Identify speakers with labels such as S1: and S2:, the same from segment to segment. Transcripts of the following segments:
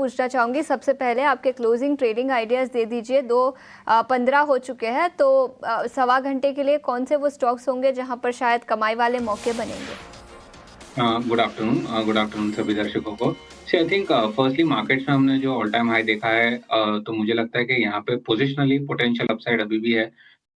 S1: पूछना चाहूँगी। सबसे पहले आपके क्लोजिंग ट्रेडिंग आइडियाज़ दे दीजिए। 2:15 हो चुके हैं, तो सवा घंटे के लिए कौन से वो स्टॉक्स होंगे जहाँ पर शायद कमाई वाले मौके बनेंगे?
S2: गुड आफ्टरनून सभी दर्शकों को। सी आई थिंक फर्स्टली मार्केट्स में हमने जो ऑल टाइम हाई देखा है, तो मुझे लगता है कि यहाँ पे पोजिशनली पोटेंशियल अपसाइड अभी भी है।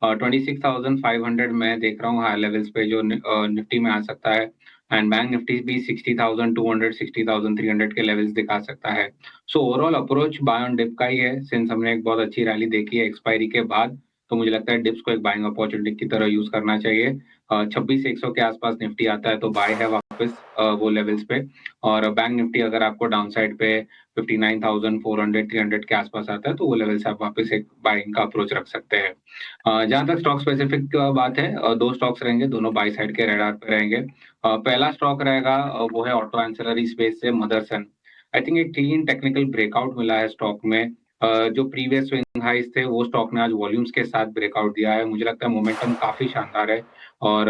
S2: 26,500 मैं देख रहा हूँ हाई लेवल्स पे जो निफ्टी में आ सकता है, एंड बैंक निफ्टी भी 60,200 60,300 के लेवल्स दिखा सकता है। So overall approach buy on dip का ही है, सिंस हमने एक बहुत अच्छी रैली देखी है एक्सपायरी के बाद। तो मुझे लगता है डिप्स को एक बाइंग अपॉर्चुनिटी की तरह यूज करना चाहिए। 26,100 के आसपास निफ्टी आता है तो बाय है वापस वो लेवल्स पे। और बैंक निफ्टी अगर आपको डाउन साइड पे 59,400 300 के आसपास आता है तो वो लेवल से आप वापस एक बाइंग का अप्रोच रख सकते हैं। जहाँ तक स्टॉक स्पेसिफिक बात है, दो स्टॉक्स रहेंगे, दोनों बाई साइड के रडार पे रहेंगे। पहला स्टॉक रहेगा वो है ऑटो एंसिलरी स्पेस से मदरसन। आई थिंक एक क्लीन टेक्निकल ब्रेकआउट मिला है स्टॉक में। जो प्रीवियस स्विंग हाइस थे वो स्टॉक ने आज वॉल्यूम्स के साथ ब्रेकआउट दिया है। मुझे लगता है मोमेंटम काफी शानदार है, और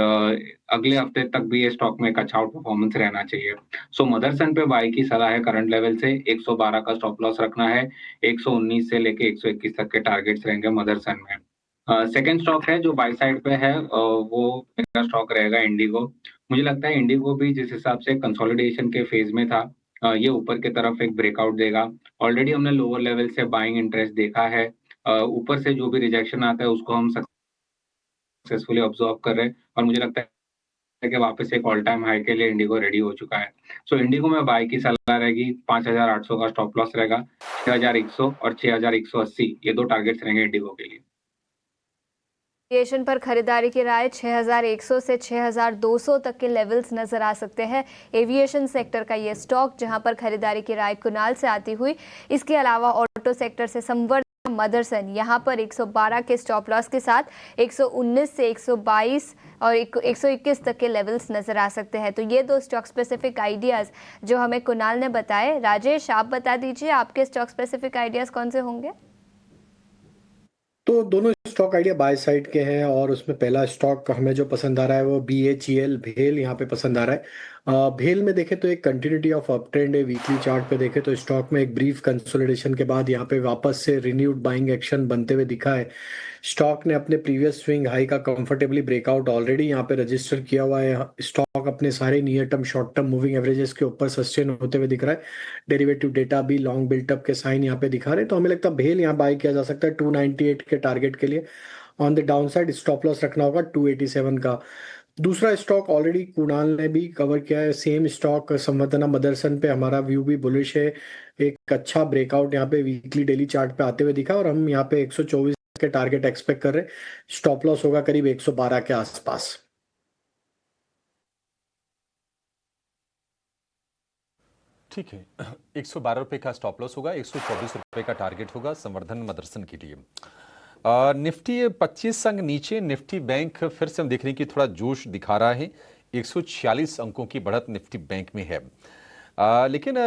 S2: अगले हफ्ते तक भी ये स्टॉक में एक अच्छा आउट परफॉर्मेंस रहना चाहिए। सो मदरसन पे बाई की सलाह है करंट लेवल से। 112 का स्टॉप लॉस रखना है। 119 से लेके 121 तक के टारगेट्स रहेंगे मदरसन में। सेकंड स्टॉक है जो बाई साइड पे है, वो मेरा स्टॉक रहेगा इंडिगो। मुझे लगता है इंडिगो भी जिस हिसाब से कंसोलिडेशन के फेज में था, ये ऊपर की तरफ एक ब्रेकआउट देगा। ऑलरेडी हमने लोअर लेवल से बाइंग इंटरेस्ट देखा है। ऊपर से जो भी रिजेक्शन आता है उसको हम सक्सेसफुली ऑब्जर्व कर रहे हैं, और मुझे लगता है कि वापस एक ऑल टाइम हाई के लिए इंडिगो रेडी हो चुका है। सो इंडिगो में बाय की सलाह रहेगी। 5,800 का स्टॉप लॉस रहेगा। 6,100 और 6,180 ये दो टारगेट्स रहेंगे इंडिगो के लिए।
S1: एविएशन पर खरीदारी की राय 6,100 से 6,200 तक के लेवल्स नजर आ सकते हैं। एविएशन सेक्टर का ये स्टॉक जहां पर खरीदारी की राय कुनाल से आती हुई। इसके अलावा ऑटो सेक्टर से संवर्धन मदरसन यहां पर 112 के स्टॉप लॉस के साथ 119 से 122 और 121 तक के लेवल्स नजर आ सकते हैं। तो ये दो स्टॉक स्पेसिफिक आइडियाज जो हमें कुनाल ने बताए। राजेश, आप बता दीजिए आपके स्टॉक स्पेसिफिक आइडियाज कौन से होंगे?
S3: तो दोनों स्टॉक आइडिया बाय साइड के हैं, और उसमें पहला स्टॉक हमें जो पसंद आ रहा है वो BHEL भेल यहाँ पे पसंद आ रहा है। भेल में देखें तो एक कंटिन्यूटी ऑफ अप ट्रेंड है। वीकली चार्ट पे देखें तो स्टॉक में एक ब्रीफ कंसोलिडेशन के बाद यहाँ पे वापस से रिन्यूड बाइंग एक्शन बनते हुए दिखा है। स्टॉक ने अपने प्रीवियस स्विंग हाई का कंफर्टेबली ब्रेकआउट ऑलरेडी यहाँ पे रजिस्टर किया हुआ है। स्टॉक अपने सारे near term short term moving averages के ऊपर सस्टेन होते हुए दिख रहा है। डेरिवेटिव डेटा भी लॉन्ग बिल्टअप के साइन यहाँ पे दिखा रहे हैं, तो हमें लगता है भेल यहाँ बाय किया जा सकता है 298 के टारगेट के लिए। On the down side stop loss रखना होगा 287 का। दूसरा स्टॉक ऑलरेडी कुणाल ने भी कवर किया है, सेम स्टॉक संवर्धना मदरसन पे हमारा व्यू भी बुलिश है। एक अच्छा ब्रेकआउट यहाँ पे वीकली डेली चार्ट पे आते हुए दिखा, और हम यहाँ पे 124 के टारगेट एक्सपेक्ट कर रहे हैं। स्टॉप लॉस होगा करीब 112 के आसपास।
S4: ठीक है, 112 रुपये का स्टॉप लॉस होगा, 124 रुपये का टारगेट होगा संवर्धन मदरसन के लिए। निफ्टी 25 अंक नीचे, निफ्टी बैंक फिर से हम देख रहे हैं कि थोड़ा जोश दिखा रहा है। 146 अंकों की बढ़त निफ्टी बैंक में है, लेकिन